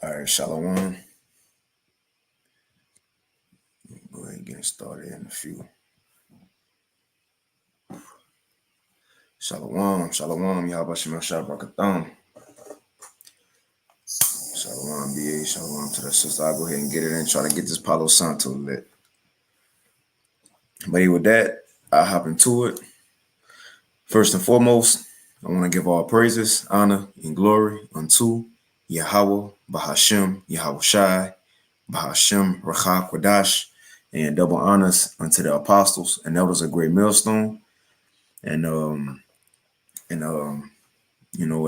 All right, Shalom. Go ahead and get started in a few. Shalom, Yahweh Shem Shabbat. Shalom, BA, shalom to the sister. I'll go ahead and get it in, try to get this Palo Santo lit. But with that, I'll hop into it. First and foremost, I want to give all praises, honor, and glory unto Yahweh, Bahashem, Yahweh Shai, Bahashem, Rachah Quadash, and double honors unto the apostles and elders of Great Millstone. And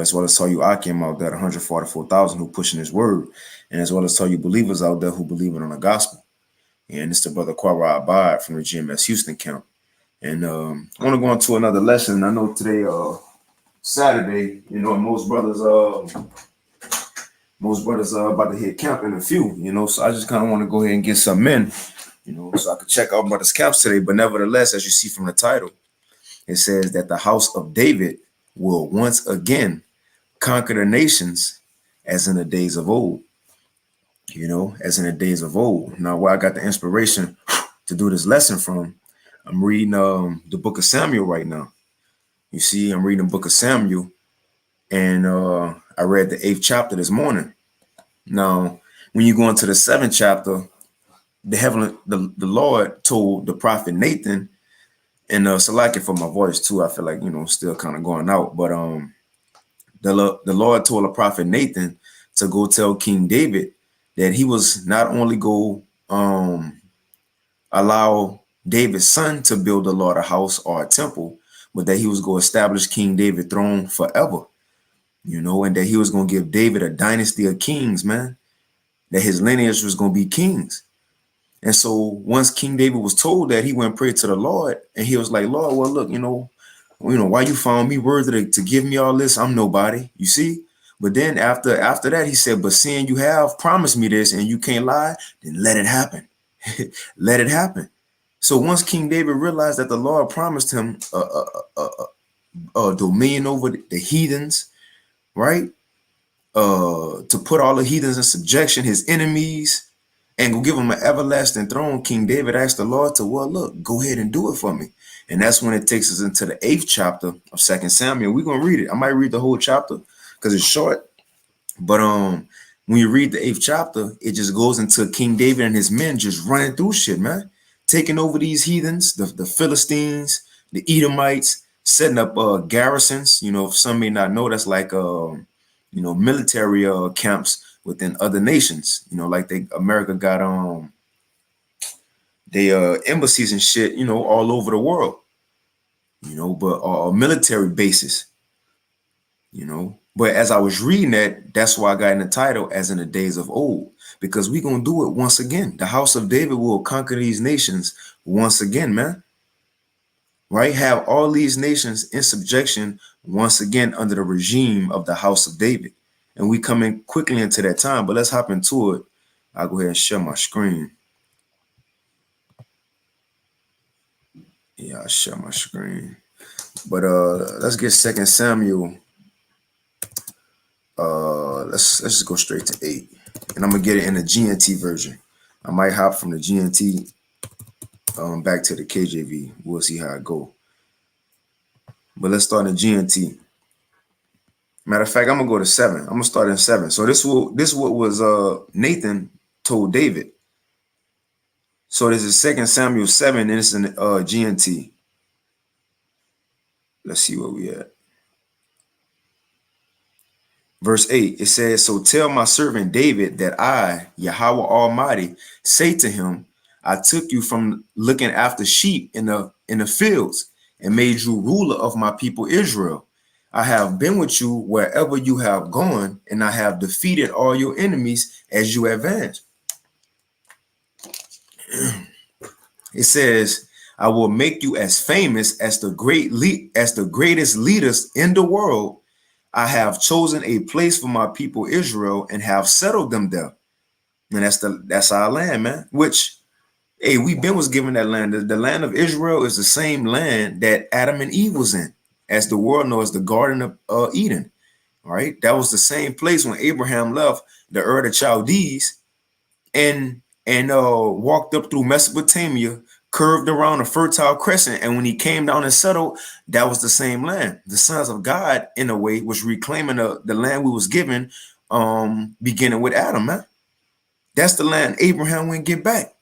as well as tell you Akim out there, 144,000 who pushing his word, and as well as tell you believers out there who believe in the gospel. And it's the brother Quara Abad from the GMS Houston camp. And I want to go into another lesson. I know today, Saturday, most brothers are about to hit camp in a few, so I just kind of want to go ahead and get some in, so I could check out brothers' camps today. But nevertheless, as you see from the title, it says that the house of David will once again conquer the nations as in the days of old, as in the days of old. Now, where I got the inspiration to do this lesson from, I'm reading the book of Samuel right now. You see, I'm reading the book of Samuel, and I read the 8th chapter this morning. Now, when you go into the 7th chapter, the Lord told the prophet Nathan, and Salaki for my voice too. I feel like still kind of going out, but the Lord told the prophet Nathan to go tell King David that he was not only go allow David's son to build the Lord a house or a temple, but that he was going to establish King David's throne forever, and that he was going to give David a dynasty of kings, man, that his lineage was going to be kings. And so once King David was told that, he went and prayed to the Lord, and he was like, Lord, well, look, why you found me worthy to give me all this? I'm nobody, you see? But then after that, he said, but seeing you have promised me this and you can't lie, then let it happen. Let it happen. So once King David realized that the Lord promised him a dominion over the heathens, right? To put all the heathens in subjection, his enemies, and go give him an everlasting throne, King David asked the Lord to, well, look, go ahead and do it for me. And that's when it takes us into the 8th chapter of 2 Samuel. We're going to read it. I might read the whole chapter because it's short. But when you read the 8th chapter, it just goes into King David and his men just running through shit, man. Taking over these heathens, the Philistines, the Edomites, setting up garrisons. Some may not know, that's like, military camps within other nations, like America got they embassies and shit, all over the world, but military bases, But as I was reading that's why I got in the title, as in the days of old, because we're gonna do it once again. The house of David will conquer these nations once again, man. Right? Have all these nations in subjection once again under the regime of the house of David. And we coming quickly into that time, but let's hop into it. I'll go ahead and share my screen. Yeah, I'll share my screen. But let's get 2 Samuel. Let's just go straight to 8. And I'm gonna get it in the GNT version. I might hop from the GNT back to the KJV. We'll see how it go. But let's start in GNT. Matter of fact, I'm gonna go to 7. I'm gonna start in 7. So this what was Nathan told David. So this is 2 Samuel 7, and it's in GNT. Let's see where we at. Verse 8, it says, so tell my servant David that I, Yahweh Almighty, say to him, I took you from looking after sheep in the fields and made you ruler of my people Israel. I have been with you wherever you have gone, and I have defeated all your enemies as you advance. It says, I will make you as famous as the greatest leaders in the world. I have chosen a place for my people Israel and have settled them there. And that's our land, man. Which, hey, was given that land. The land of Israel is the same land that Adam and Eve was in, as the world knows, the Garden of Eden. All right, that was the same place when Abraham left. the Ur of the Chaldees, and walked up through Mesopotamia, curved around a fertile crescent, and when he came down and settled, that was the same land. The sons of God, in a way, was reclaiming the land we was given, beginning with Adam, man. That's the land Abraham went get back.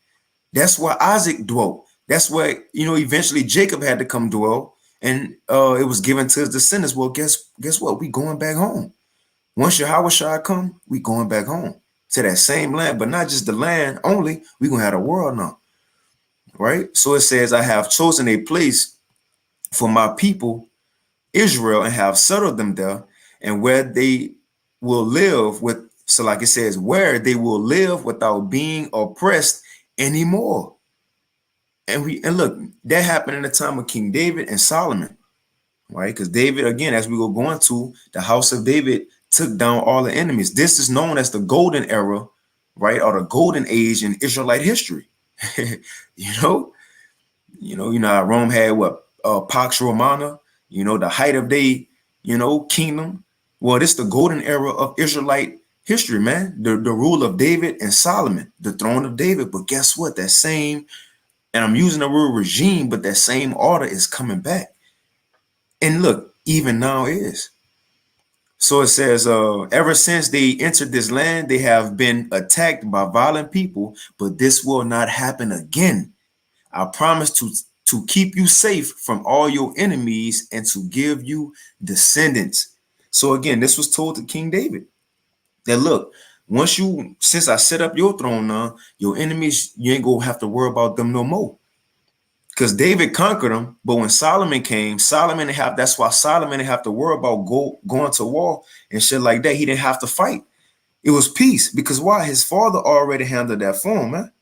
That's where Isaac dwelt. That's where, eventually Jacob had to come dwell, and it was given to his descendants. Well, guess what? We going back home. Once Yahushua come, we going back home to that same land, but not just the land only. We gonna have the world now, right? So it says, I have chosen a place for my people, Israel, and have settled them there, and where they will live with, so like it says, where they will live without being oppressed anymore. And look, that happened in the time of King David and Solomon, right? Because David, again, as we go going to, the house of David took down all the enemies. This is known as the golden era, right? Or the golden age in Israelite history. How Rome had what? Pax Romana, the height of their, kingdom. Well, this is the golden era of Israelite history, man. The rule of David and Solomon, the throne of David. But guess what? That same, and I'm using the word regime, but that same order is coming back. And look, even now is. So it says, ever since they entered this land, they have been attacked by violent people, but this will not happen again. I promise to keep you safe from all your enemies and to give you descendants. So again, this was told to King David that, look, since I set up your throne now, your enemies, you ain't gonna have to worry about them no more. Because David conquered them, but when Solomon came, that's why Solomon didn't have to worry about going to war and shit like that. He didn't have to fight. It was peace. Because why? His father already handled that for him, man.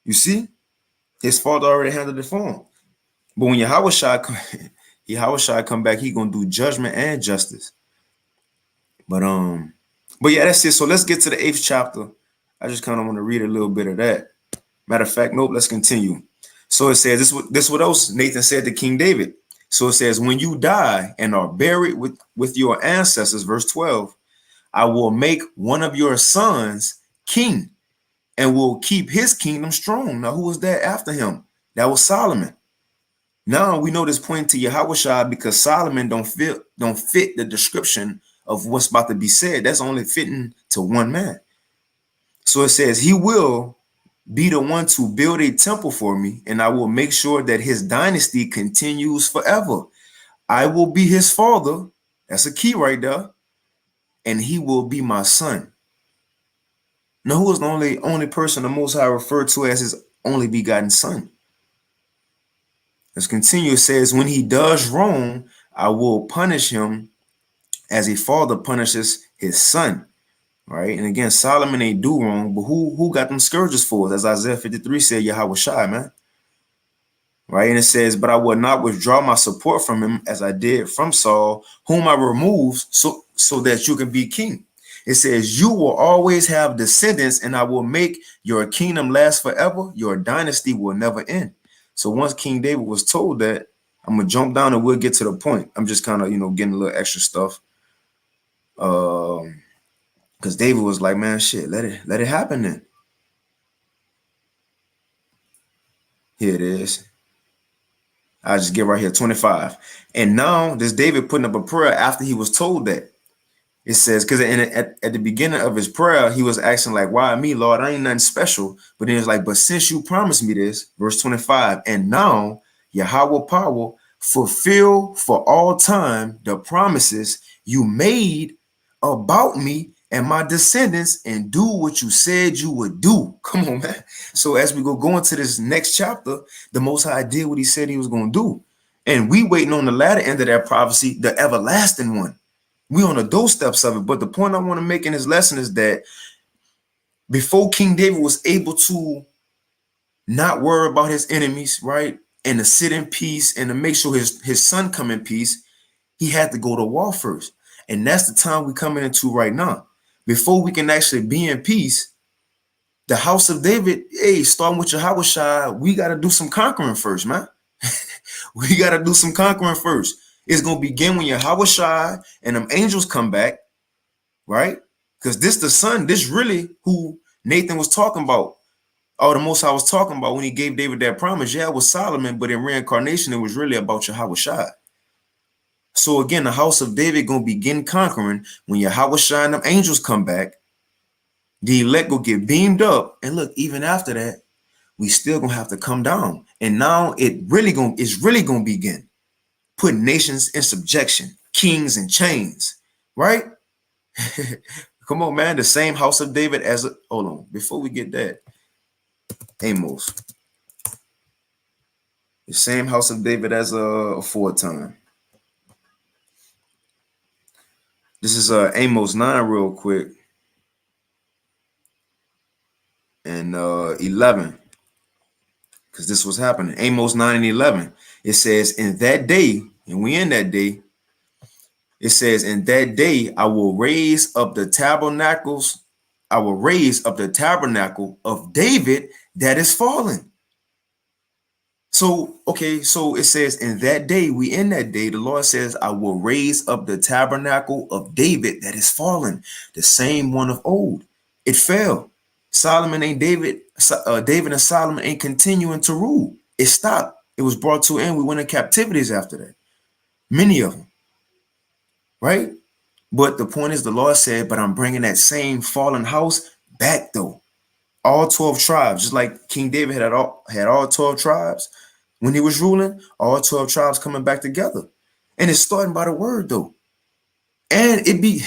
You see? His father already handled it for him. But when Yahushua come back, he gonna do judgment and justice. But yeah, that's it. So let's get to the 8th chapter. I just kind of want to read a little bit of that. Matter of fact, nope, let's continue. So it says, this what else Nathan said to King David. So it says, when you die and are buried with your ancestors, verse 12, I will make one of your sons king and will keep his kingdom strong. Now, who was that after him? That was Solomon. Now we know this point to Yahushua because Solomon don't fit the description of what's about to be said. That's only fitting to one man. So it says, he will be the one to build a temple for me, and I will make sure that his dynasty continues forever. I will be his father. That's a key right there. And he will be my son. Now, who is the only person the Most High referred to as his only begotten son? Let's continue. It says, when he does wrong, I will punish him as a father punishes his son. Right. And again, Solomon ain't do wrong, but who got them scourges for us? As Isaiah 53 said, Yahushua, man. Right. And it says, but I will not withdraw my support from him as I did from Saul, whom I removed so that you can be king. It says, you will always have descendants, and I will make your kingdom last forever. Your dynasty will never end. So once King David was told that, I'm going to jump down and we'll get to the point. I'm just kind of, getting a little extra stuff. Because David was like, man, shit, let it happen then. Here it is. I'll just get right here, 25. And now this David putting up a prayer after he was told that. It says, because at the beginning of his prayer, he was asking like, why me, Lord? I ain't nothing special. But then it's like, but since you promised me this, verse 25, and now Yahweh power fulfill for all time the promises you made about me and my descendants, and do what you said you would do. Come on, man. So as we go into this next chapter, the Most High did what he said he was going to do. And we waiting on the latter end of that prophecy, the everlasting one. We on the doorsteps of it. But the point I want to make in this lesson is that before King David was able to not worry about his enemies, right, and to sit in peace and to make sure his son come in peace, he had to go to war first. And that's the time we're coming into right now. Before we can actually be in peace, the house of David, starting with Yahushua, we got to do some conquering first, man. We got to do some conquering first. It's going to begin when Yahushua and them angels come back, right? Because this the son, this really who Nathan was talking about. Oh, the Most High was talking about when he gave David that promise. Yeah, it was Solomon, but in reincarnation, it was really about Yahweh Shai. So again, the house of David gonna begin conquering when Yahweh Shai and them angels come back. The elect will get beamed up, and look, even after that, we still gonna have to come down. And now it's really gonna begin putting nations in subjection, kings in chains, right? Come on, man. The same house of David as a hold on before we get that. Amos, the same house of David as a aforetime. This is Amos 9 real quick. And 11. Because this was happening. Amos 9 and 11. It says, in that day, and we in that day, it says, in that day I will raise up the tabernacles. I will raise up the tabernacle of David that is fallen. So, okay, so it says in that day, we in that day, the Lord says, I will raise up the tabernacle of David that is fallen, the same one of old. It fell. Solomon ain't David, David and Solomon ain't continuing to rule. It stopped. It was brought to an end. We went in captivities after that. Many of them, right? But the point is, the Lord said, but I'm bringing that same fallen house back though. All 12 tribes, just like King David had all 12 tribes when he was ruling, all 12 tribes coming back together. And it's starting by the word though. And it be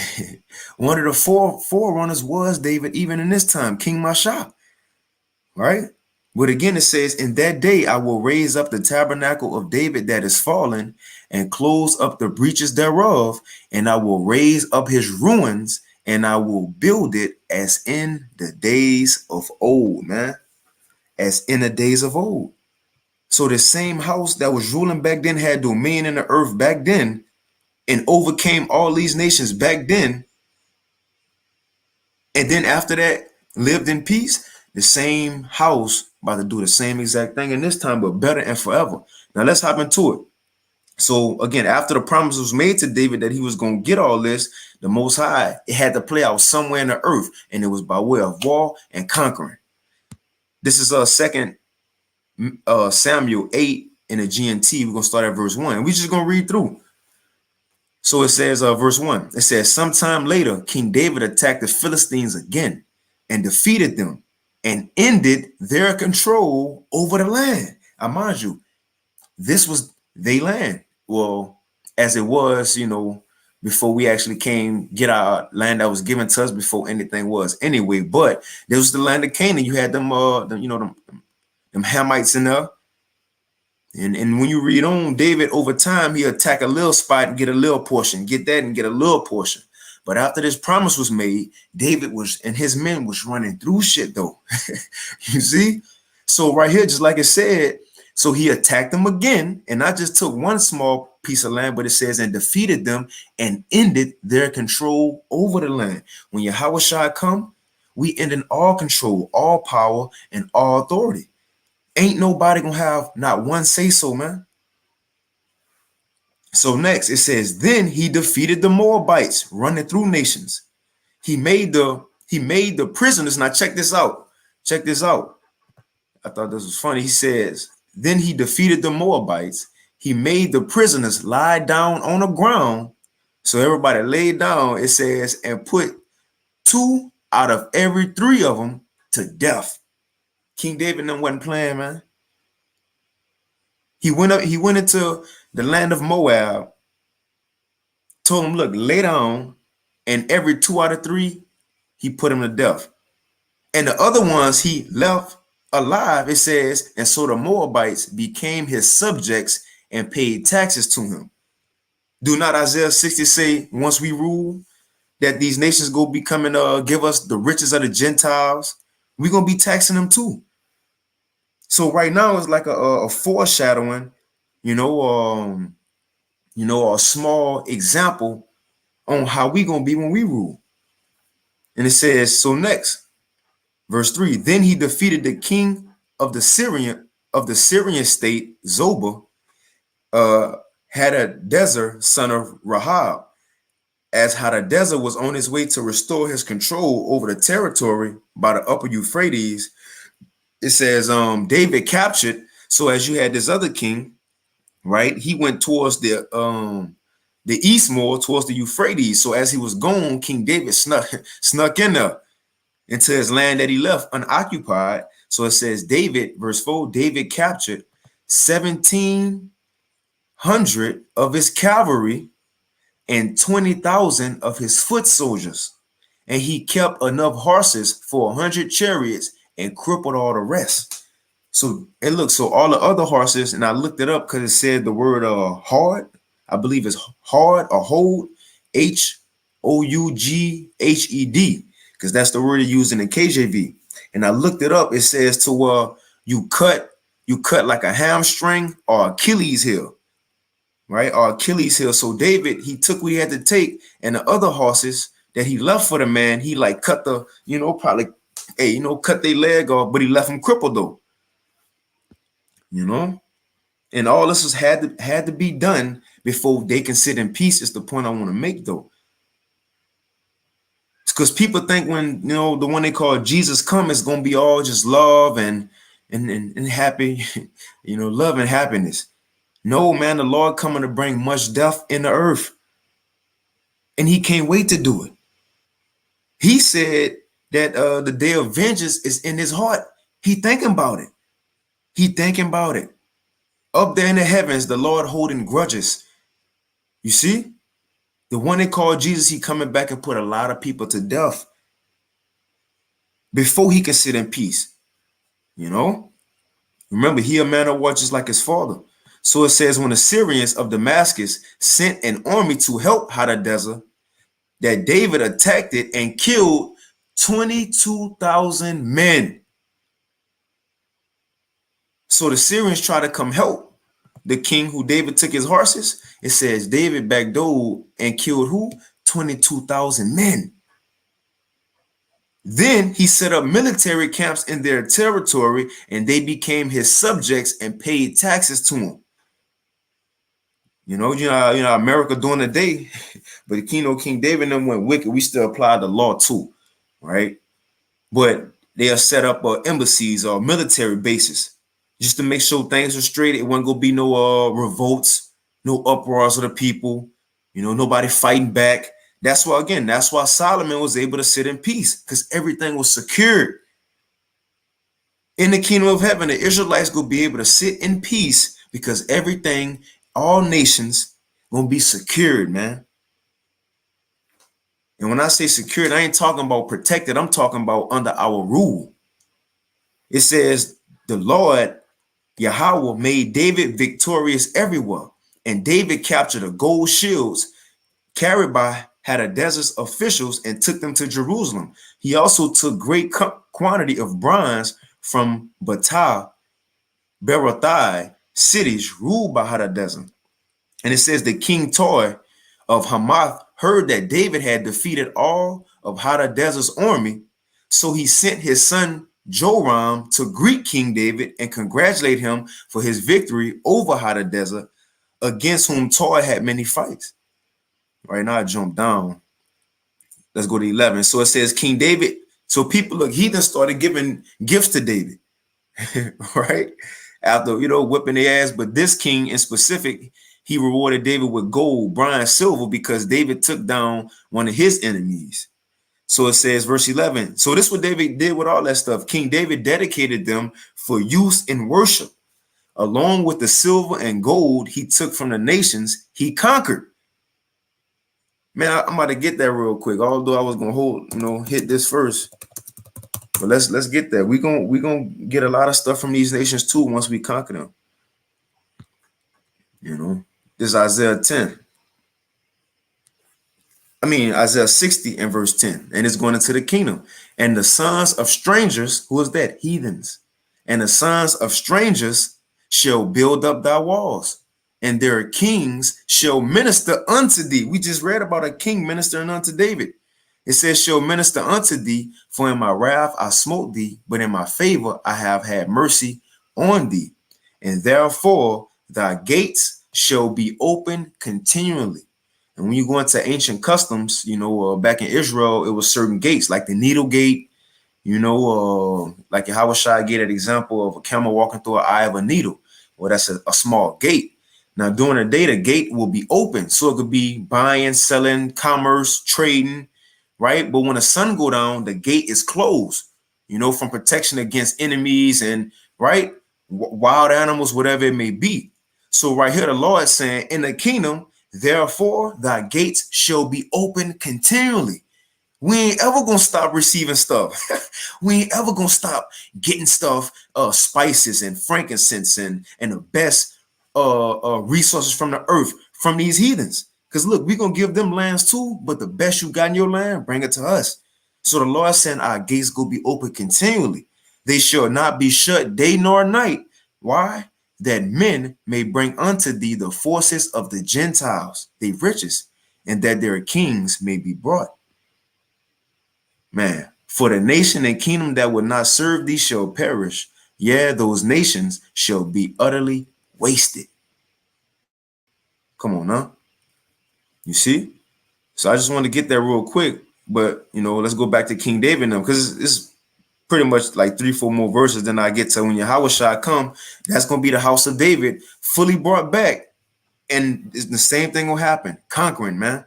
one of the forerunners was David, even in this time, King Masha, right? But again, it says, in that day, I will raise up the tabernacle of David that is fallen and close up the breaches thereof, and I will raise up his ruins and I will build it as in the days of old, man, as in the days of old. So the same house that was ruling back then had dominion in the earth back then and overcame all these nations back then. And then after that, lived in peace. The same house about to do the same exact thing in this time, but better and forever. Now let's hop into it. So again, after the promise was made to David that he was going to get all this, the Most High, it had to play out somewhere in the earth, and it was by way of war and conquering. This is second Samuel 8 in the GNT. We're going to start at verse 1. And we're just going to read through. So it says, verse 1, it says, sometime later, King David attacked the Philistines again and defeated them and ended their control over the land. I mind you, this was their land. Well, as it was, before we actually get our land that was given to us before anything was anyway. But there was the land of Canaan. You had them Hamites in there. And when you read on, David, over time, he attack a little spot and get a little portion, get that and get a little portion. But after this promise was made, David and his men was running through shit though. You see? So right here, just like it said, so he attacked them again and not just took one small piece of land, but it says, and defeated them and ended their control over the land. When Yahweh Shai come, we end in all control, all power, and all authority. Ain't nobody gonna have not one say so, man. So next it says, then he defeated the Moabites running through nations. He made the prisoners. Now check this out. Check this out. I thought this was funny. He says, then he defeated the Moabites. He made the prisoners lie down on the ground. So everybody laid down, it says, and put 2 out of every 3 of them to death. King David wasn't playing, man. He went into the land of Moab, told him, look, lay down, and every 2 out of 3, he put him to death. And the other ones he left alive, it says, and so the Moabites became his subjects and paid taxes to him. Do not Isaiah 60 say, once we rule, that these nations go be coming give us the riches of the Gentiles? We're going to be taxing them too. So right now it's like a foreshadowing, a small example on how we going to be when we rule. And it says, so next, verse 3, then he defeated the king of the Syrian state, Zobah, Hadadezer, son of Rahab, as Hadadezer was on his way to restore his control over the territory by the upper Euphrates, it says David captured. So as you had this other king, right? He went towards the east more, towards the Euphrates. So as he was gone, King David snuck in there into his land that he left unoccupied. So it says David, verse 4, David captured 1,700 of his cavalry and 20,000 of his foot soldiers. And he kept enough horses for 100 chariots and crippled all the rest. So and look, so all the other horses, and I looked it up because it said the word hard. I believe it's hard or hold, Houghed, because that's the word they use in the KJV. And I looked it up. It says to you cut like a hamstring or Achilles heel, right? Or Achilles heel. So David, he took what he had to take, and the other horses that he left for the man, he like cut the, probably, cut their leg off, but he left him crippled though. And all this had to be done before they can sit in peace. Is the point I want to make though. It's because people think when the one they call Jesus come, it's gonna be all just love and happy, love and happiness. No, man, the Lord coming to bring much death in the earth, and He can't wait to do it. He said that the day of vengeance is in His heart. He thinking about it. Up there in the heavens, the Lord holding grudges. You see? The one they call Jesus, He coming back and put a lot of people to death before He can sit in peace. Remember, He a man of war just like His father. So it says when the Syrians of Damascus sent an army to help Hadadezer, that David attacked it and killed 22,000 men. So the Syrians try to come help the king who David took his horses. It says David backdoored and killed who? 22,000 men. Then he set up military camps in their territory, and they became his subjects and paid taxes to him. America during the day, but King David and them went wicked. We still apply the law too, right? But they'll set up embassies or military bases just to make sure things are straight. It wasn't gonna be no revolts, no uproars of the people, nobody fighting back. That's why Solomon was able to sit in peace, because everything was secured. In the kingdom of heaven, the Israelites will be able to sit in peace because everything, all nations, gonna be secured, man. And when I say secured, I ain't talking about protected. I'm talking about under our rule. It says the Lord Yahweh made David victorious everywhere, and David captured the gold shields carried by Hadadezer's officials and took them to Jerusalem. He also took great quantity of bronze from Betah, Berothai cities ruled by Hadadezer. And it says the king Toi of Hamath heard that David had defeated all of Hadadezer's army, so he sent his son Joram to greet King David and congratulate him for his victory over Hadadezer, against whom Toi had many fights. Right now I jump down. Let's go to 11. So it says King David. So people, look, he then started giving gifts to David, right? After, whipping their ass. But this king in specific, he rewarded David with gold, bronze, silver, because David took down one of his enemies. So it says, verse 11. So this is what David did with all that stuff. King David dedicated them for use in worship, along with the silver and gold he took from the nations he conquered. Man, I'm about to get that real quick. Although I was gonna hit this first, but let's get there. We gonna get a lot of stuff from these nations too once we conquer them. This is Isaiah 10. Isaiah 60 and verse 10, and it's going into the kingdom. And the sons of strangers, who is that? Heathens. And the sons of strangers shall build up thy walls, and their kings shall minister unto thee. We just read about a king ministering unto David. It says, shall minister unto thee, for in my wrath I smote thee, but in my favor I have had mercy on thee. And therefore thy gates shall be open continually, And when you go into ancient customs, back in Israel, it was certain gates like the needle gate, like how I get an example of a camel walking through an eye of a needle. Well, that's a small gate. Now, during the day, the gate will be open. So it could be buying, selling, commerce, trading, right? But when the sun go down, the gate is closed, from protection against enemies and, right, wild animals, whatever it may be. So right here, the Lord is saying, in the kingdom, therefore, thy gates shall be open continually. We ain't ever gonna stop receiving stuff. We ain't ever gonna stop getting stuff, spices and frankincense and the best resources from the earth from these heathens. Because look, we're gonna give them lands too, but the best you got in your land, bring it to us. So the Lord said, our gates go be open continually. They shall not be shut day nor night. Why? That men may bring unto thee the forces of the Gentiles, the riches, and that their kings may be brought. Man, for the nation and kingdom that will not serve thee shall perish. Yeah, those nations shall be utterly wasted. Come on now. You see? So I just want to get that real quick. But, let's go back to King David now, because it's pretty much like 3-4 more verses. Then I get to when Yahushua come, that's going to be the house of David fully brought back. And the same thing will happen. Conquering, man.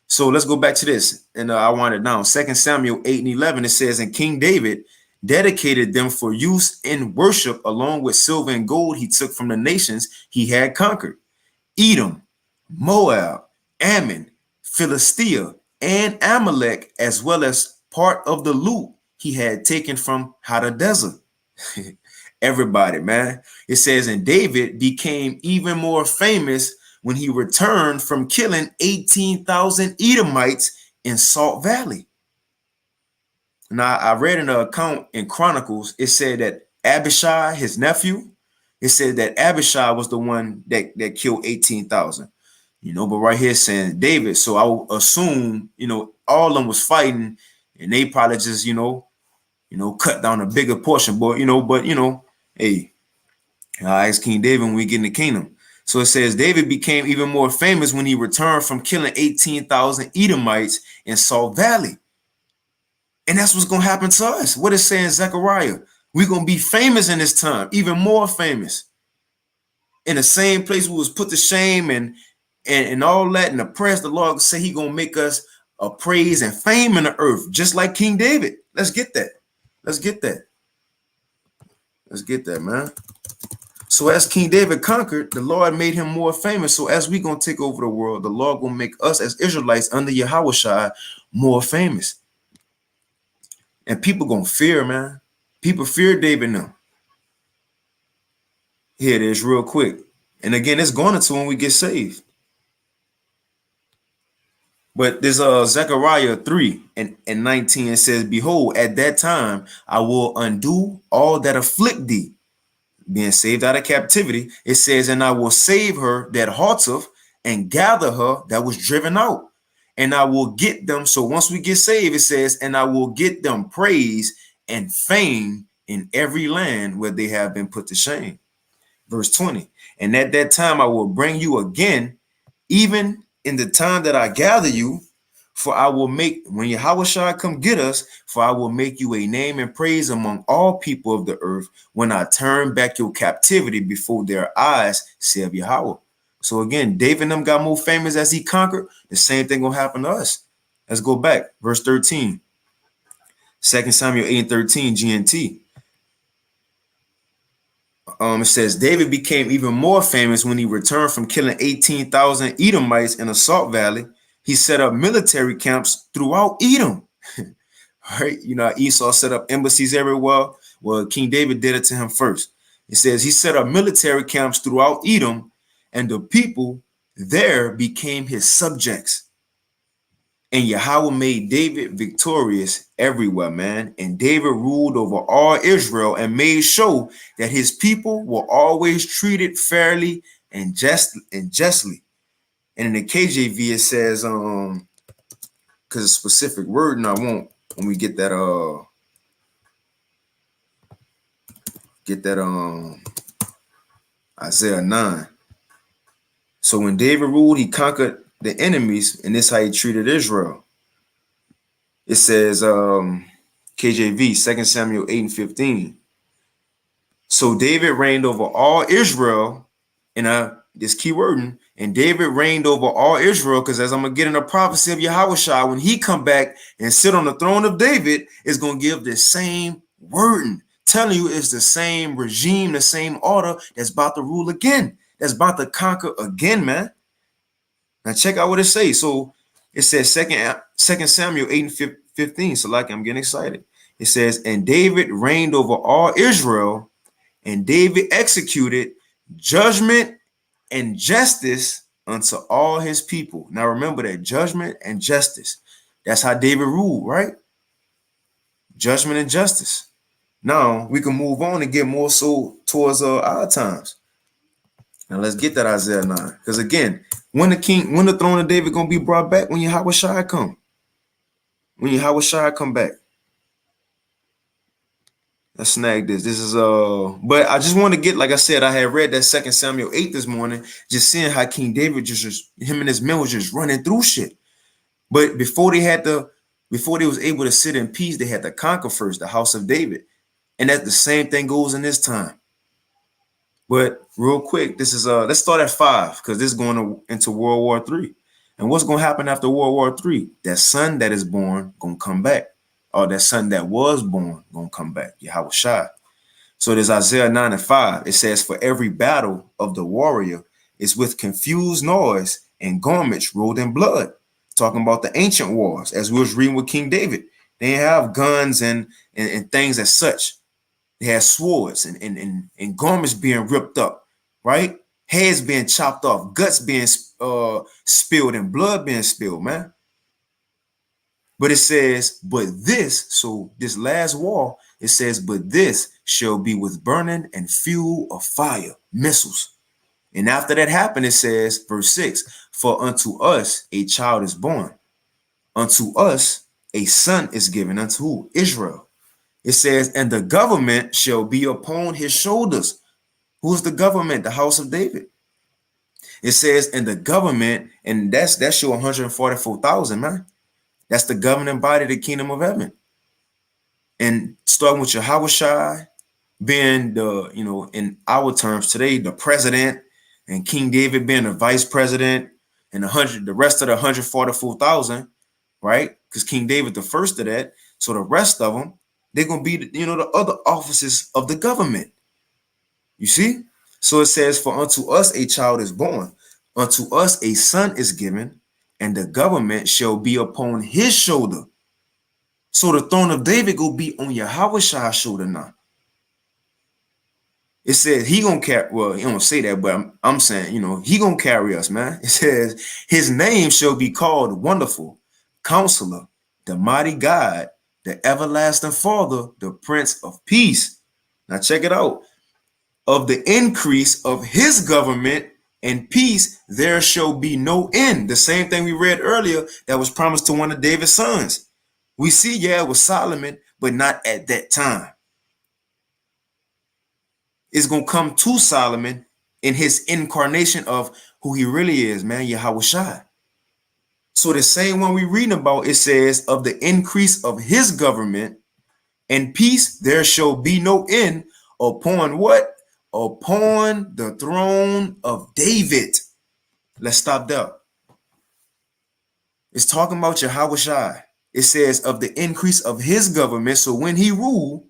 So let's go back to this. And I want it down. 2 Samuel 8:11, it says, and King David dedicated them for use in worship, along with silver and gold he took from the nations he had conquered: Edom, Moab, Ammon, Philistia, and Amalek, as well as part of the loot he had taken from Hadadezer. Everybody, man. It says, and David became even more famous when he returned from killing 18,000 Edomites in Salt Valley. Now, I read in an account in Chronicles, it said that Abishai, his nephew, it said that Abishai was the one that killed 18,000. But right here saying David. So I will assume, all of them was fighting and they probably just, cut down a bigger portion. But, hey, I ask King David when we get in the kingdom. So it says David became even more famous when he returned from killing 18,000 Edomites in Salt Valley. And that's what's going to happen to us. What is saying Zechariah? We're going to be famous in this time, even more famous. In the same place we was put to shame and all that and oppressed, the Lord say he going to make us a praise and fame in the earth, just like King David. Let's get that. Let's get that. Let's get that, man. So as King David conquered, the Lord made him more famous. So as we going to take over the world, the Lord going to make us as Israelites under Yahushua more famous. And people going to fear, man. People fear David now. Here it is real quick. And again, it's going to when we get saved. But there's Zechariah 3:19. It says, behold, at that time, I will undo all that afflict thee. Being saved out of captivity, it says, and I will save her that halteth and gather her that was driven out. And I will get them. So once we get saved, it says, and I will get them praise and fame in every land where they have been put to shame. Verse 20. And at that time, I will bring you again, even in the time that I gather you, for I will make, when Yahushua come get us, for I will make you a name and praise among all people of the earth when I turn back your captivity before their eyes, saith Yahweh. So again, David and them got more famous as he conquered. The same thing will happen to us. Let's go back. Verse 13. 2 Samuel 8:13 GNT. It says David became even more famous when he returned from killing 18,000 Edomites in a Salt Valley. He set up military camps throughout Edom. Right? Esau set up embassies everywhere. Well, King David did it to him first. It says he set up military camps throughout Edom, and the people there became his subjects. And Yahweh made David victorious everywhere, man. And David ruled over all Israel and made sure that his people were always treated fairly and justly. And in the KJV, it says, because a specific word, and I won't when we get that Isaiah 9. So when David ruled, he conquered the enemies, and this is how he treated Israel. It says, KJV, 2 Samuel 8 and 15. So David reigned over all Israel, and this key wording, and David reigned over all Israel, because as I'm gonna get in the prophecy of Yahushua, when he come back and sit on the throne of David, is gonna give the same wording, telling you it's the same regime, the same order that's about to rule again, that's about to conquer again, man. Now check out what it says. So it says 2 Samuel 8 and 15. So like I'm getting excited. It says, and David reigned over all Israel, and David executed judgment and justice unto all his people. Now remember that judgment and justice. That's how David ruled, right? Judgment and justice. Now we can move on and get more so towards our times. Now let's get that Isaiah 9. Because again, when the throne of David gonna be brought back? When Yahushua come. When Yahushua come back. Let's snag this. This is but I just want to get, like I said, I had read that 2 Samuel 8 this morning, just seeing how King David just him and his men was just running through shit. But before they was able to sit in peace, they had to conquer first the house of David. And that the same thing goes in this time. But real quick, this is let's start at 5, because this is going into World War III. And what's going to happen after World War III? That son that is born gonna come back. Or that son that was born gonna come back. Yahushua. So there's Isaiah 9 and 5. It says, for every battle of the warrior is with confused noise and garments rolled in blood. Talking about the ancient wars, as we was reading with King David. They didn't have guns and things as such. They had swords and garments being ripped up, right? Heads being chopped off, guts being spilled, and blood being spilled, man. But it says, but this, so this last war, it says, but this shall be with burning and fuel of fire, missiles. And after that happened, it says, verse 6, for unto us a child is born. Unto us a son is given. Unto who? Israel. It says, and the government shall be upon his shoulders. Who's the government? The house of David. It says, and the government, and that's your 144,000, man. That's the governing body of the kingdom of heaven. And starting with Yahushua being the, in our terms today, the president, and King David being the vice president, and the rest of the 144,000, right? Because King David the first of that. So the rest of them, they're going to be, the other offices of the government. You see? So it says, for unto us a child is born, unto us a son is given, and the government shall be upon his shoulder. So the throne of David will be on Yahushua's shoulder now. It says he gonna carry, well, he don't say that, but I'm saying, he gonna carry us, man. It says his name shall be called Wonderful, Counselor, the Mighty God, the Everlasting Father, the Prince of Peace. Now check it out. Of the increase of his government and peace, there shall be no end. The same thing we read earlier that was promised to one of David's sons. We see, yeah, it was Solomon, but not at that time. It's going to come to Solomon in his incarnation of who he really is, man, Yahushua. So the same one we reading about, it says, of the increase of his government and peace, there shall be no end upon what? Upon the throne of David. Let's stop there. It's talking about Yahushua. It says of the increase of his government. So when he ruled,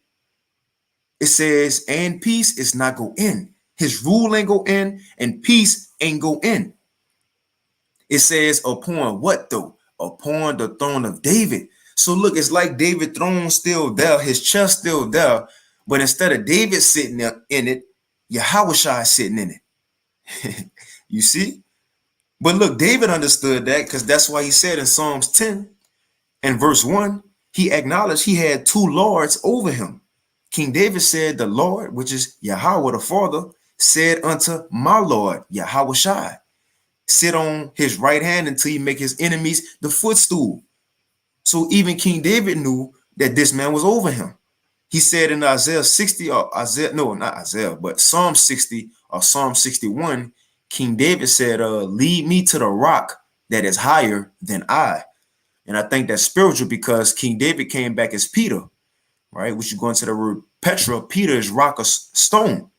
it says, and peace is not go in. His rule ain't go in, and peace ain't go in. It says upon what though? Upon the throne of David. So look, it's like David's throne still there, his chest still there, but instead of David sitting there in it, Yahushua is sitting in it. You see? But look, David understood that, because that's why he said in Psalms 10 and verse 1, he acknowledged he had two lords over him. King David said, the Lord, which is Yahweh the Father, said unto my Lord, Yahushua, sit on his right hand until he make his enemies the footstool. So even King David knew that this man was over him. He said in Isaiah 60, or Isaiah, no, not Isaiah, but Psalm 60 or Psalm 61, King David said, lead me to the rock that is higher than I. And I think that's spiritual because King David came back as Peter, right? Which you go into the word Petra. Peter is rock or stone.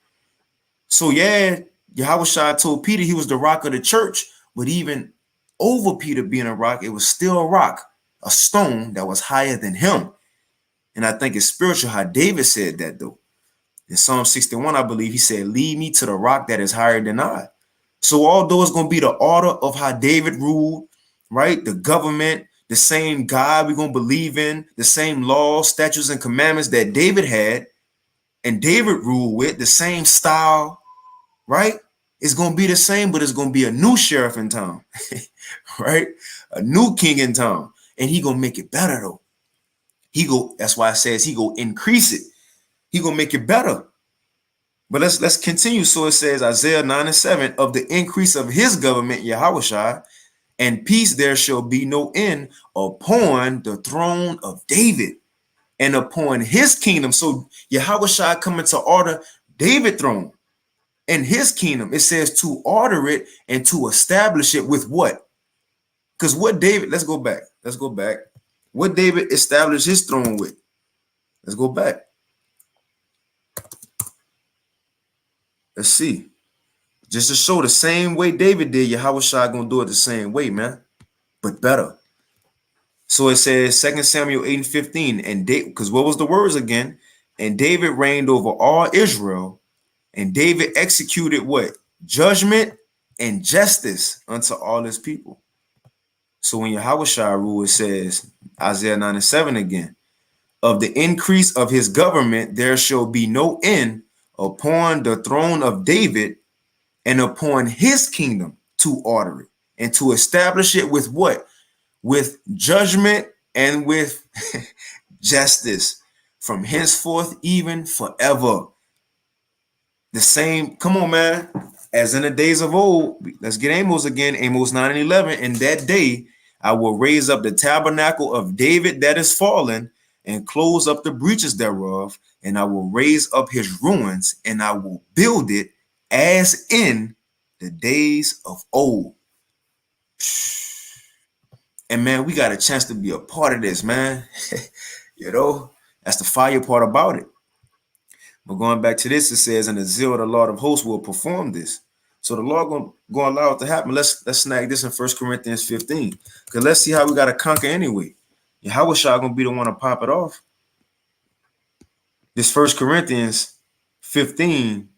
So yeah, Yahushua told Peter he was the rock of the church, but even over Peter being a rock, it was still a rock, a stone that was higher than him. And I think it's spiritual how David said that though. In Psalm 61, I believe he said, lead me to the rock that is higher than I. So although it's going to be the order of how David ruled, right? The government, the same God we're going to believe in, the same laws, statutes, and commandments that David had and David ruled with, the same style, right? It's going to be the same, but it's going to be a new sheriff in town, right? A new king in town. And he going to make it better though. That's why it says he go increase it. He gonna make it better. But let's continue. So it says Isaiah 9:7, of the increase of his government, Yahushua, and peace there shall be no end upon the throne of David and upon his kingdom. So Yahushua coming to order David's throne and his kingdom. It says to order it and to establish it with what? Because what David, let's go back. What David established his throne with? Let's go back. Let's see. Just to show the same way David did, Yahushua gonna do it the same way, man, but better. So it says 2 Samuel 8:15, and because what was the words again? And David reigned over all Israel, and David executed what? Judgment and justice unto all his people. So when Yahushua ruled, it says Isaiah 9:7 again, of the increase of his government there shall be no end upon the throne of David and upon his kingdom to order it and to establish it with what? With judgment and with justice from henceforth even forever. The same, come on, man, as in the days of old. Let's get Amos again, Amos 9:11. In that day I will raise up the tabernacle of David that is fallen and close up the breaches thereof, and I will raise up his ruins, and I will build it as in the days of old. And man, we got a chance to be a part of this, man. You know, that's the fire part about it. But going back to this, it says, and the zeal of the Lord of hosts will perform this. So the Lord gonna allow it to happen. Let's snag this in 1 Corinthians 15. Because let's see how we got to conquer anyway. Yahushua gonna be the one to pop it off. This 1 Corinthians 15,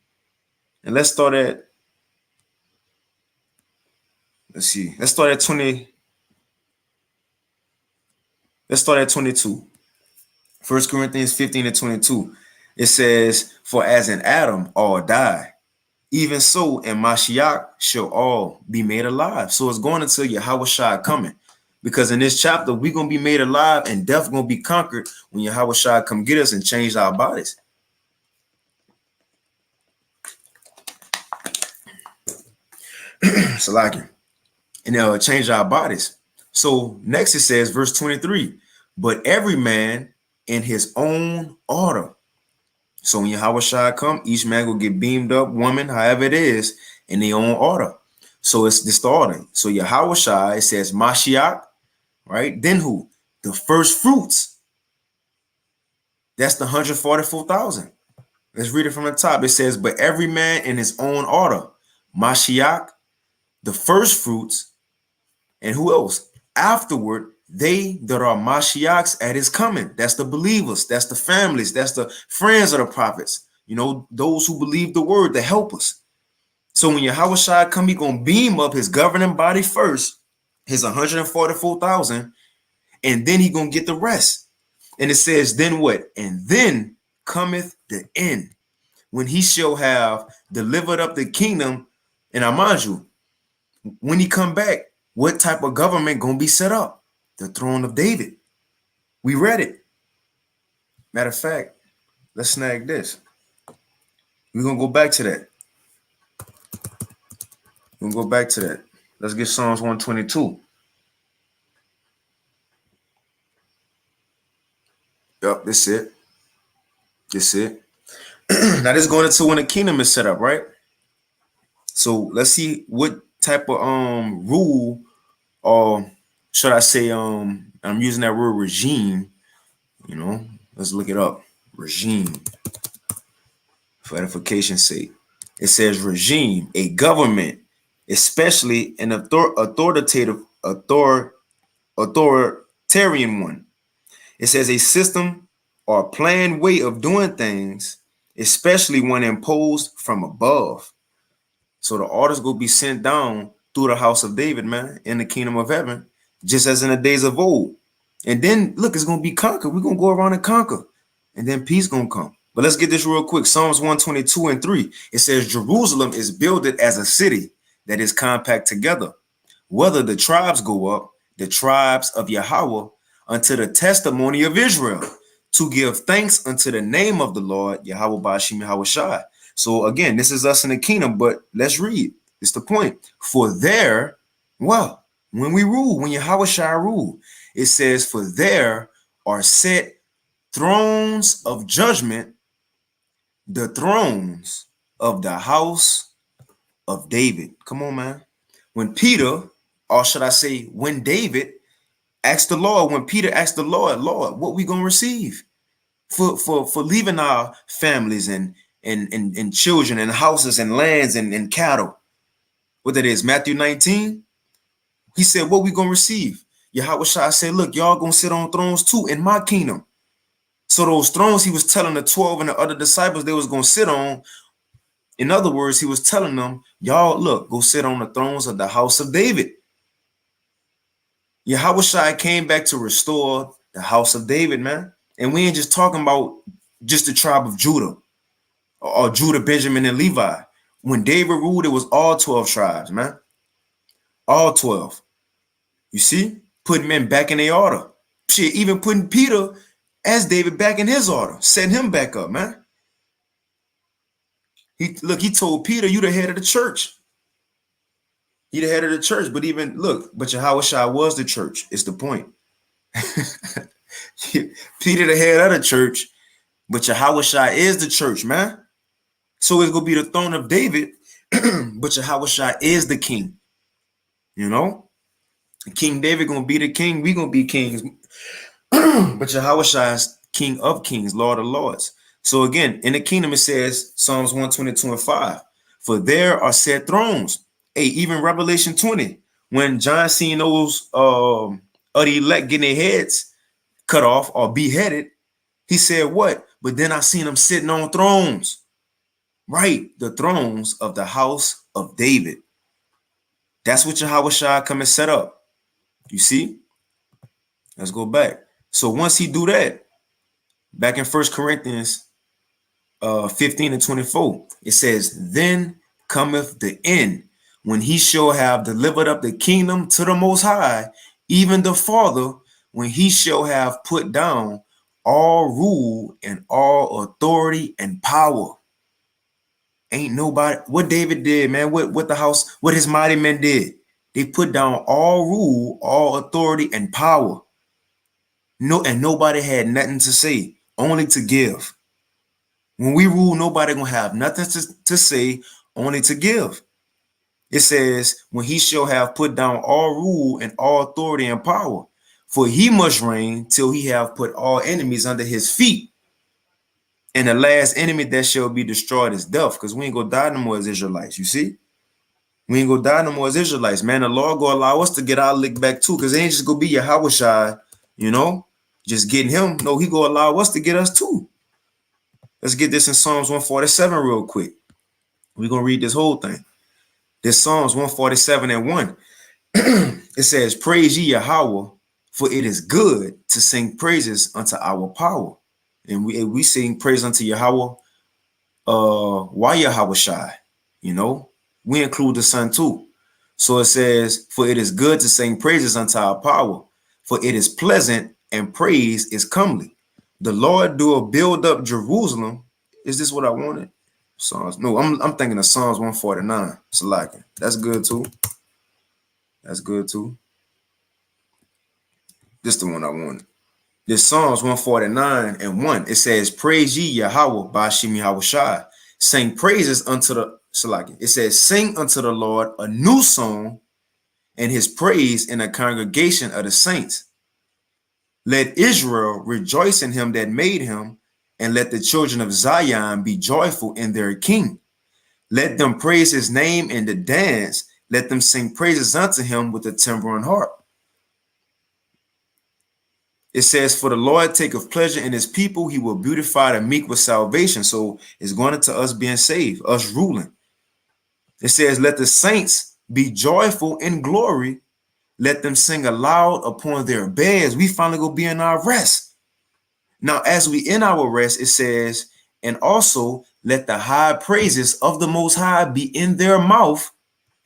and let's start at 20. Let's start at 22. 1 Corinthians 15:22. It says, for as in Adam all die, even so in Mashiach shall all be made alive. So it's going until Yahushua coming. Because in this chapter, we're going to be made alive and death going to be conquered when Yahushua come get us and change our bodies. Salakia. And they'll change our bodies. So next it says, verse 23, but every man in his own order. So when Yahushua come, each man will get beamed up, woman, however it is, in their own order. So it's this the order. So Yahushua, it says Mashiach, right? Then who? The first fruits. That's the 144,000. Let's read it from the top. It says, but every man in his own order. Mashiach, the first fruits, and who else? Afterward, they that are Mashiachs at his coming. That's the believers. That's the families. That's the friends of the prophets. You know, those who believe the word, the helpers. So when Yahushua come, he going to beam up his governing body first, his 144,000, and then he going to get the rest. And it says, then what? And then cometh the end, when he shall have delivered up the kingdom. And I mind you, when he come back, what type of government going to be set up? The throne of David. We read it. Matter of fact, let's snag this. We're going to go back to that. We're going to go back to that. Let's get Psalms 122. Yep, that's it. That's it. Now this is going into when the kingdom is set up, right? So let's see what type of rule or should I say, I'm using that word regime, you know, let's look it up. Regime, for edification's sake. It says regime, a government, especially an authoritarian one. It says a system or planned way of doing things, especially when imposed from above. So the orders will be sent down through the house of David, man, in the kingdom of heaven, just as in the days of old. And then look, it's gonna be conquered. We're gonna go around and conquer, and then peace gonna come. But let's get this real quick. Psalms 122 and 3. It says Jerusalem is builded as a city that is compact together. Whether the tribes go up, the tribes of Yahweh, unto the testimony of Israel, to give thanks unto the name of the Lord, Yahweh Bashim Yahweh Shai. So again, this is us in the kingdom, but let's read. It's the point. For there, well, when we rule, when Yahweh Shai rule, it says, for there are set thrones of judgment, the thrones of the house of David. Come on, man. When Peter, or should I say, when David asked the Lord, when Peter asked the Lord, Lord, what we gonna receive for leaving our families and children and houses and lands and cattle? What that is, Matthew 19. He said, what we gonna receive? Yahweh Shai said, look, y'all gonna sit on thrones too in my kingdom. So those thrones he was telling the 12 and the other disciples they was gonna sit on. In other words, he was telling them, y'all, look, go sit on the thrones of the house of David. Yahweh Shai came back to restore the house of David, man. And we ain't just talking about just the tribe of Judah or Judah, Benjamin, and Levi. When David ruled, it was all 12 tribes, man. All 12. You see? Putting men back in their order. Shit, even putting Peter as David back in his order. Setting him back up, man. He told Peter, you the head of the church. He the head of the church, but even look, but Yahweh Shai was the church. It's the point. Peter the head of the church, but Yahweh Shai is the church, man. So it's gonna be the throne of David, but Yahweh Shai is the king. You know, King David gonna be the king. We gonna be kings, but Yahweh Shai is King of kings, Lord of lords. So again, in the kingdom it says Psalms 122 and 5. For there are set thrones. Hey, even Revelation 20, when John seen those of the elect getting their heads cut off or beheaded, he said, what? But then I seen them sitting on thrones. Right, the thrones of the house of David. That's what Yahweh Shai come and set up. You see? Let's go back. So once he do that, back in 1 Corinthians 15 and 24, it says, then cometh the end, when he shall have delivered up the kingdom to the Most High, even the Father, when he shall have put down all rule and all authority and power. Ain't nobody, what David did, man, what the house, what his mighty men did. They put down all rule, all authority and power. No, and nobody had nothing to say, only to give. When we rule, nobody gonna have nothing to say, only to give. It says, when he shall have put down all rule and all authority and power, for he must reign till he have put all enemies under his feet. And the last enemy that shall be destroyed is death, because we ain't gonna die no more as Israelites. You see? We ain't gonna die no more as Israelites, man. The Lord gonna allow us to get our lick back too, because it ain't just gonna be Yahweh Shai, you know, just getting him. No, he gonna allow us to get us too. Let's get this in Psalms 147 real quick. We're gonna read this whole thing. This Psalms 147 and 1. It says, praise ye Yahweh, for it is good to sing praises unto our power. And we sing praise unto Yahweh, why Yahweh Shai, you know, we include the Son too. So it says, for it is good to sing praises unto our power, for it is pleasant and praise is comely. The Lord do build up Jerusalem. Is this what I wanted? Psalms. No, I'm thinking of Psalms 149. Salakia. That's good too. That's good too. This the one I wanted. This Psalms 149 and 1. It says, praise ye Yahweh Bashim Yahweh Shai. Sing praises unto the Salakia. It says, sing unto the Lord a new song and his praise in a congregation of the saints. Let Israel rejoice in him that made him, and let the children of Zion be joyful in their king. Let them praise his name in the dance. Let them sing praises unto him with the timbrel and harp. It says, for the Lord taketh pleasure in his people. He will beautify the meek with salvation. So it's going into us being saved, us ruling. It says, let the saints be joyful in glory. Let them sing aloud upon their beds. We finally go be in our rest. Now, as we in our rest, it says, and also let the high praises of the Most High be in their mouth.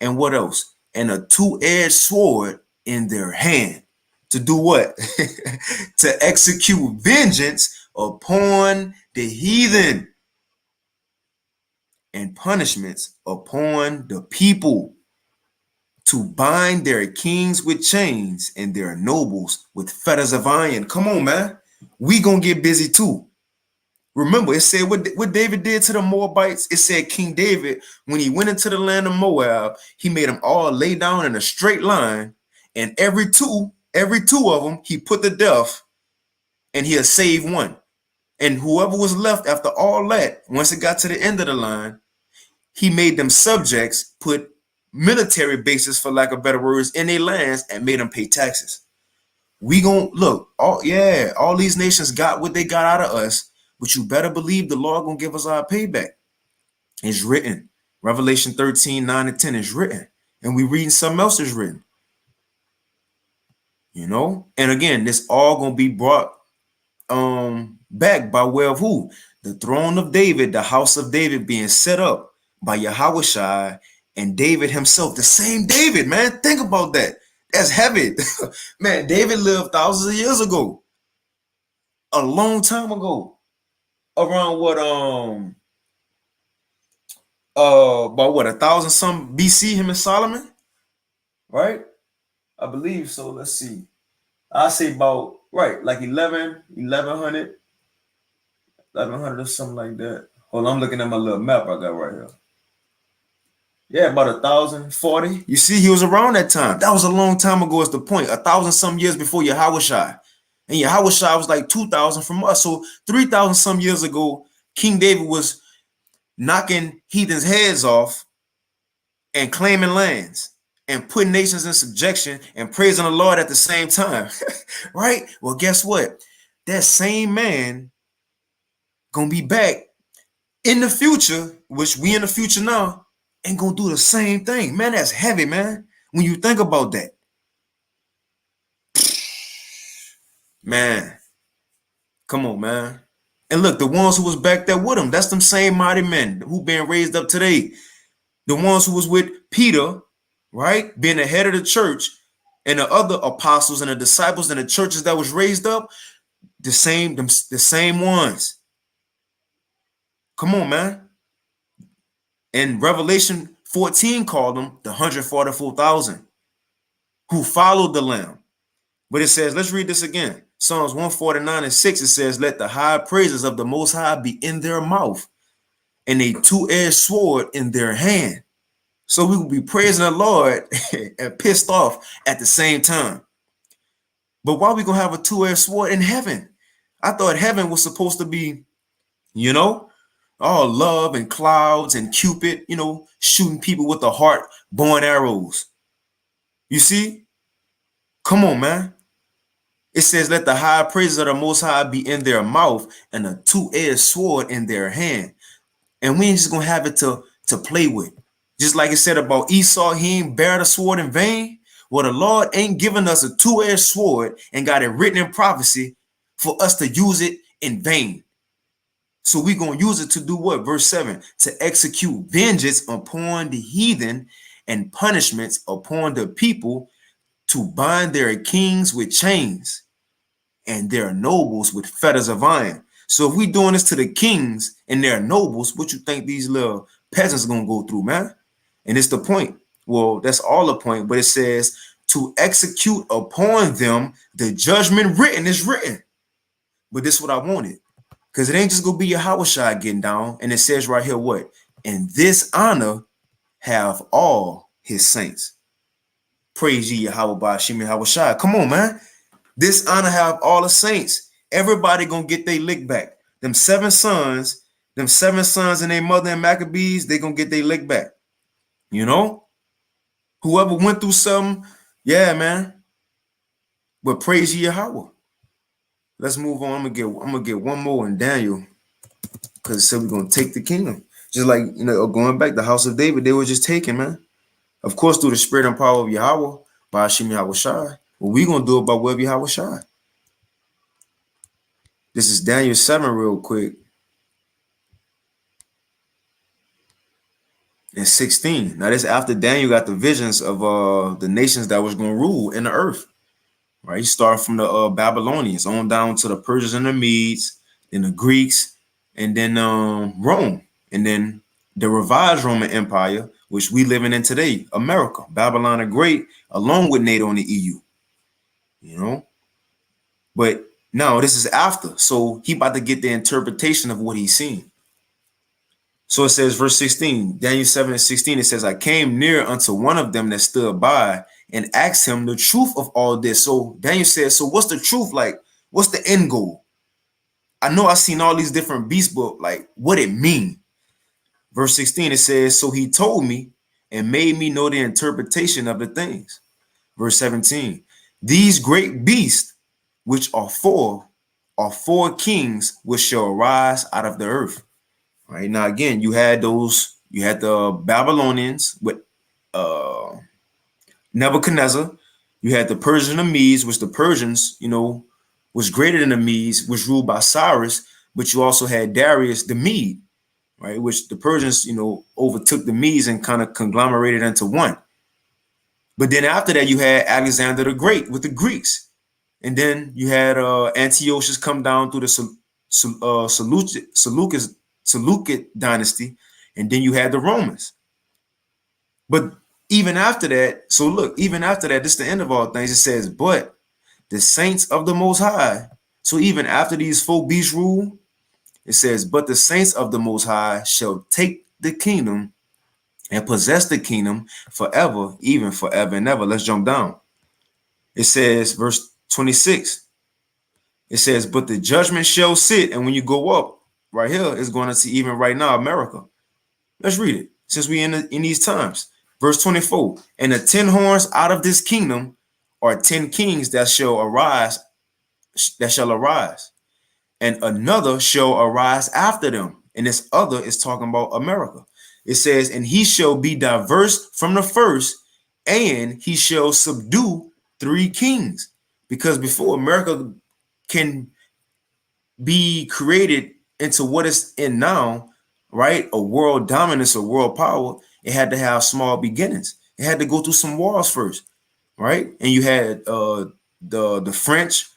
And what else? And a two-edged sword in their hand. To do what? To execute vengeance upon the heathen and punishments upon the people, to bind their kings with chains and their nobles with fetters of iron. Come on, man. We gonna get busy too. Remember, it said what David did to the Moabites. It said King David, when he went into the land of Moab, he made them all lay down in a straight line, and every two of them, he put to death, and he'll save one. And whoever was left after all that, once it got to the end of the line, he made them subjects, put military bases, for lack of better words, in their lands, and made them pay taxes. We gonna look, all these nations got what they got out of us, but you better believe the Lord gonna give us our payback. It's written. Revelation 13, 9 and 10 is written. And we reading something else is written. You know? And again, this all gonna be brought back by way of who? The throne of David, the house of David being set up by Yahushua and David himself. The same David, man. Think about that. That's heavy. Man, David lived thousands of years ago. A long time ago. Around what about what, 1,000 some BC, him and Solomon? Right? I believe so. Let's see. I say about right, like 1100 or something like that. Hold on, I'm looking at my little map I got right here. Yeah, about 1,040. You see, he was around that time. That was a long time ago, is the point. 1,000 some years before Yahushua. And Yahushua was like 2,000 from us. So 3,000 some years ago, King David was knocking heathens' heads off and claiming lands and putting nations in subjection and praising the Lord at the same time. Right? Well, guess what? That same man gonna be back in the future, which we in the future now, and gonna do the same thing. Man, that's heavy, man. When you think about that. Man, come on, man. And look, the ones who was back there with him, that's them same mighty men who been raised up today. The ones who was with Peter, right, being the head of the church, and the other apostles and the disciples and the churches that was raised up, the same ones. Come on, man. And Revelation 14 called them the 144,000 who followed the Lamb. But it says, let's read this again. Psalms 149 and 6, it says, let the high praises of the Most High be in their mouth and a two-edged sword in their hand. So we will be praising the Lord and pissed off at the same time. But why are we going to have a two-edged sword in heaven? I thought heaven was supposed to be, you know, all love and clouds and Cupid, you know, shooting people with the heart, bow and arrows. You see? Come on, man. It says, let the high praises of the Most High be in their mouth and a two-edged sword in their hand. And we ain't just going to have it to play with. Just like it said about Esau, he ain't bear the sword in vain. Well, the Lord ain't given us a two-edged sword and got it written in prophecy for us to use it in vain. So we're going to use it to do what? Verse 7, to execute vengeance upon the heathen and punishments upon the people, to bind their kings with chains and their nobles with fetters of iron. So if we doing this to the kings and their nobles, what you think these little peasants are going to go through, man? And it's the point. Well, that's all the point. But it says to execute upon them the judgment written is written. But this is what I wanted. Because it ain't just going to be Yahushua getting down. And it says right here what? And this honor have all his saints. Praise ye Yahweh by Hashem Yahweh Shai. Come on, man. This honor have all the saints. Everybody gonna get their lick back. Them seven sons and their mother and Maccabees, they gonna get their lick back. You know? Whoever went through something, yeah, man. But praise ye Yahweh. Let's move on. I'm gonna get one more in Daniel, because it said we're gonna take the kingdom. Just like, you know, going back, the house of David, they were just taken, man. Of course, through the spirit and power of Yahweh, by Hashem Yahweh Shai. But we're gonna do it by way of Yahweh Shai. This is Daniel 7 real quick. And 16. Now, this after Daniel got the visions of the nations that was gonna rule in the earth. Right? He started from the Babylonians on down to the Persians and the Medes, then the Greeks, and then Rome, and then the revised Roman Empire, which we living in today, America, Babylon the Great, along with NATO and the EU. You know, but no, this is after. So he about to get the interpretation of what he's seen. So it says, verse 16, Daniel 7 and 16, it says, I came near unto one of them that stood by and asked him the truth of all this. So Daniel says, so what's the truth? Like, what's the end goal? I know I've seen all these different beasts, but like, what it mean? Verse 16, it says, so he told me and made me know the interpretation of the things. Verse 17, these great beasts, which are four kings which shall arise out of the earth. Right now, again, you had the Babylonians with Nebuchadnezzar. You had the Persian and Medes, which the Persians, you know, was greater than the Medes, was ruled by Cyrus. But you also had Darius the Mede, right, which the Persians, you know, overtook the Medes and kind of conglomerated into one. But then after that, you had Alexander the Great with the Greeks, and then you had Antiochus come down through the Seleucid dynasty, and then you had the Romans. But even after that, so look, even after that, this is the end of all things. It says, but the saints of the Most High. So even after these four beasts rule, it says, but the saints of the Most High shall take the kingdom and possess the kingdom forever, even forever and ever. Let's jump down. It says, verse 26. It says, but the judgment shall sit. And when you go up, right here is going to see even right now, America. Let's read it, since we in these times. Verse 24, and the 10 horns out of this kingdom are 10 kings that shall arise, and another shall arise after them. And this other is talking about America. It says, and he shall be diverse from the first, and he shall subdue 3 kings. Because before America can be created into what it's in now, right? A world dominance, a world power, it had to have small beginnings. It had to go through some wars first, right? And you had the French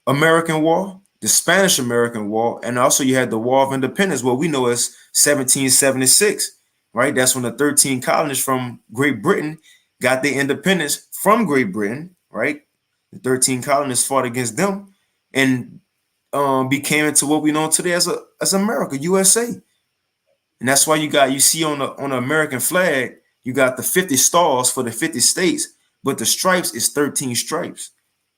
American War, the Spanish American War, and also you had the War of Independence, what we know as 1776, right? That's when the 13 colonies from Great Britain got their independence from Great Britain, right? The 13 colonists fought against them and became into what we know today as America, USA. And that's why you see on the American flag, you got the 50 stars for the 50 states, but the stripes is 13 stripes,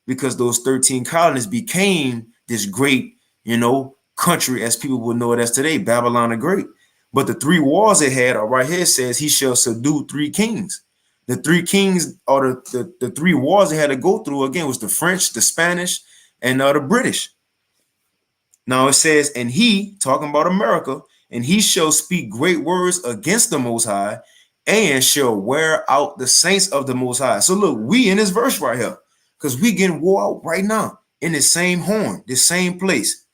because those 13 colonies became this great, you know, country as people would know it as today, Babylon the Great. But the 3 wars it had are right here. It says he shall subdue 3 kings. The 3 kings, or the 3 wars they had to go through, again, was the French, the Spanish, and the British. Now it says, and he, talking about America, and he shall speak great words against the Most High, and shall wear out the saints of the Most High. So look, we in this verse right here, because we getting wore out right now in the same horn, this same place.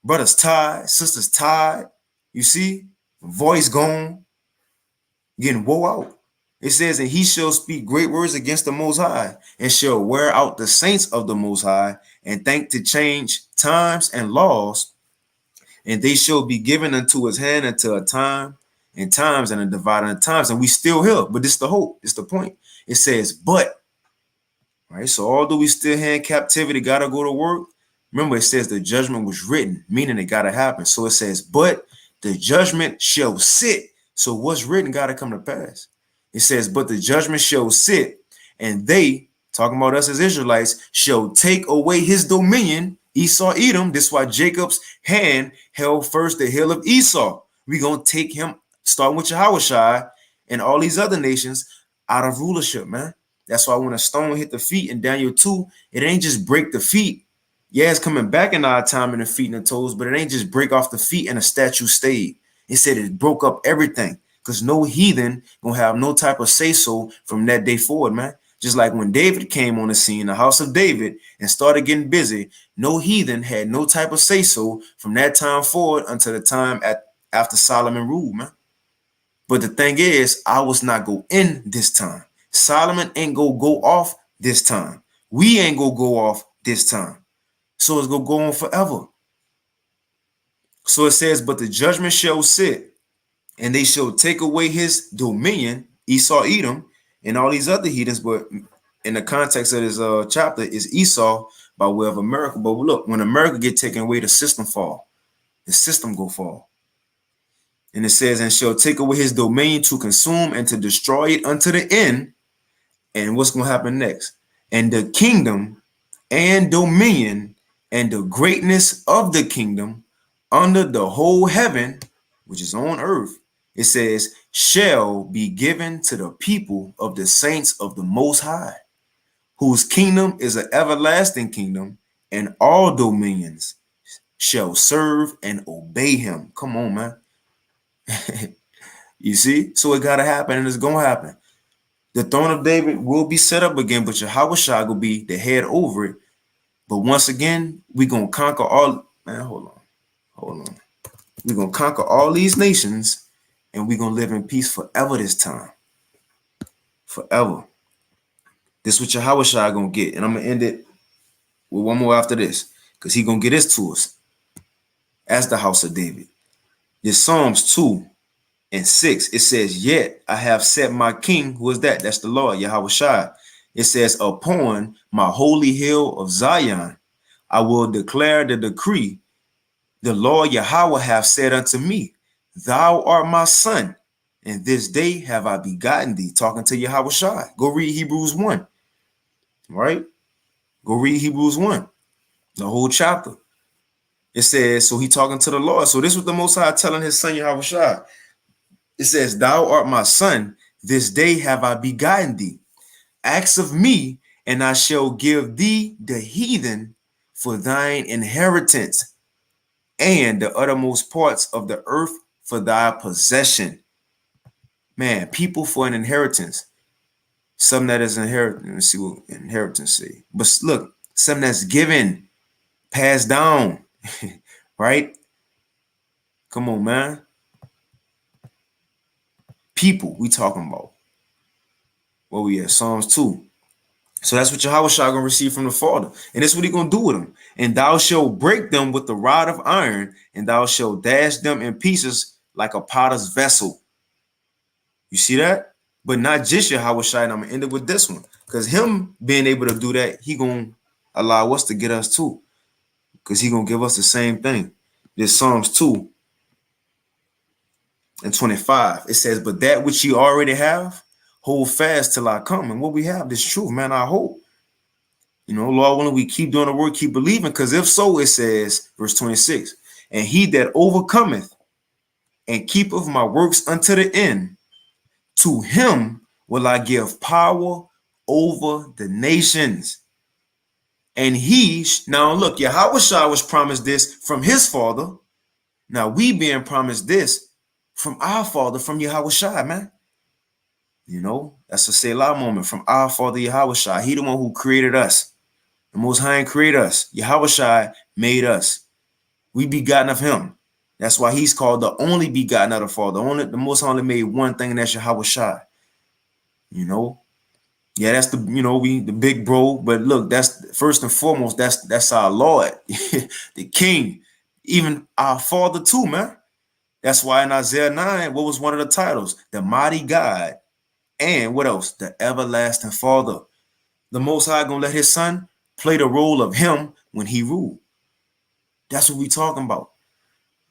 Brothers tied, sisters tied, you see, voice gone, getting wore out. It says, and he shall speak great words against the Most High, and shall wear out the saints of the Most High, and think to change times and laws, and they shall be given unto his hand until a time and times and a dividing of times. And we still here, but this is the hope. It's the point. It says, but, right? So although we still here in captivity, got to go to work. Remember, it says the judgment was written, meaning it got to happen. So it says, but the judgment shall sit. So what's written got to come to pass. It says, but the judgment shall sit, and they, talking about us as Israelites, shall take away his dominion, Esau, Edom. This is why Jacob's hand held first the hill of Esau. We're going to take him, starting with Yahushua and all these other nations, out of rulership, man. That's why when a stone hit the feet in Daniel 2, it ain't just break the feet. Yeah, it's coming back in our time in the feet and the toes, but it ain't just break off the feet and a statue stayed. It said it broke up everything, because no heathen gonna have no type of say-so from that day forward, man. Just like when David came on the scene, the house of David, and started getting busy, no heathen had no type of say-so from that time forward until the time after Solomon ruled, man. But the thing is, I was not go in this time. Solomon ain't go off this time. We ain't go off this time. So it's gonna go on forever. So it says, but the judgment shall sit, and they shall take away his dominion, Esau, Edom, and all these other heathens. But in the context of this chapter is Esau by way of America. But look, when America get taken away, the system fall. The system go fall. And it says, and shall take away his dominion to consume and to destroy it unto the end. And what's going to happen next? And the kingdom and dominion and the greatness of the kingdom under the whole heaven, which is on earth, it says, shall be given to the people of the saints of the Most High, whose kingdom is an everlasting kingdom, and all dominions shall serve and obey him. Come on, man. You see? So it got to happen, and it's going to happen. The throne of David will be set up again, but Yahushua will be the head over it. But once again, we're going to conquer all. Man, hold on. We're going to conquer all these nations, and we're going to live in peace forever this time. Forever. This is what Yahushua going to get. And I'm going to end it with one more after this, because he's going to get this to us as the house of David. This Psalms 2 and 6, it says, yet I have set my king, who is that? That's the Lord, Yahushua. It says, upon my holy hill of Zion, I will declare the decree. The Lord Yahweh hath said unto me, thou art my son, and this day have I begotten thee. Talking to Yahushua. Go read Hebrews 1. Right? Go read Hebrews 1. The whole chapter. It says, so he talking to the Lord. So this was the Most High telling his son Yahushua. It says, thou art my son, this day have I begotten thee. Ask of me, and I shall give thee the heathen for thine inheritance, and the uttermost parts of the earth for thy possession. Man, people for an inheritance. Something that is inheritance. Let's see what inheritance say. But look, something that's given, passed down, right? Come on, man. People we talking about. Where we at? Psalms 2. So that's what Yahushua gonna receive from the Father. And that's what he gonna do with them. And thou shalt break them with the rod of iron, and thou shalt dash them in pieces like a potter's vessel. You see that? But not just Yahushua. And I'm gonna end it with this one. Because him being able to do that, he gonna allow us to get us too. Because he gonna give us the same thing. This Psalms 2 and 25. It says, but that which you already have, hold fast till I come. And what we have, this truth, man, I hope. You know, Lord willing, we keep doing the work, keep believing. Because if so, it says, verse 26, and he that overcometh and keepeth my works unto the end, to him will I give power over the nations. And he, now look, Yahushua was promised this from his father. Now we being promised this from our father, from Yahushua, man. You know, that's a Selah moment from our Father Yahushua. He the one who created us. The Most High created us. Yahushua made us. We begotten of him. That's why he's called the only begotten of the Father. The Most High only made one thing, and that's Yahushua. You know, yeah, that's the the big bro. But look, that's first and foremost. That's our Lord, the King, even our Father too, man. That's why in Isaiah 9, what was one of the titles? The Mighty God. And what else? The Everlasting Father. The Most High gonna let his son play the role of him when he ruled. That's what we talking about.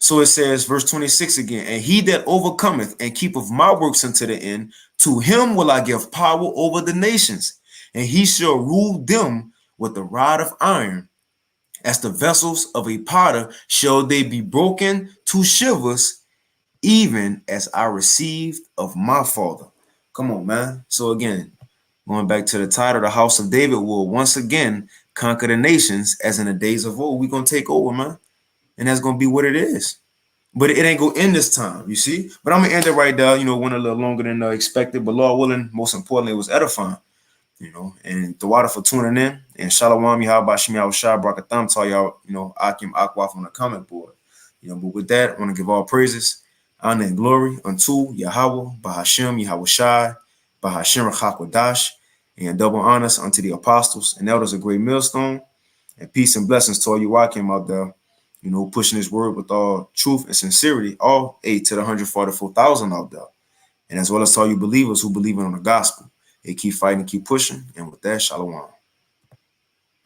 So it says, verse 26 again, and he that overcometh and keepeth my works unto the end, to him will I give power over the nations, and he shall rule them with the rod of iron. As the vessels of a potter shall they be broken to shivers, even as I received of my father. Come on, man. So again, going back to the title, the house of David will once again conquer the nations as in the days of old. We're going to take over, man. And that's going to be what it is. But it ain't going to end this time, you see? But I'm going to end it right there. Went a little longer than expected. But Lord willing, most importantly, it was edifying. And the water for tuning in. And Shalom, Yahweh, Shemi, Awashai, Barakatham, to y'all, Akim, Akwaf on the comment board. But with that, I want to give all praises, honor, and glory unto Yahweh, Bahashem, Yahweh Shai, Bahashem, Rachakwadash, and double honors unto the apostles and elders of Great Millstone. And peace and blessings to all you Akim out there, pushing his word with all truth and sincerity, all 8 to the 144,000 out there. And as well as to all you believers who believe in on the gospel. They keep fighting, keep pushing. And with that, shalom.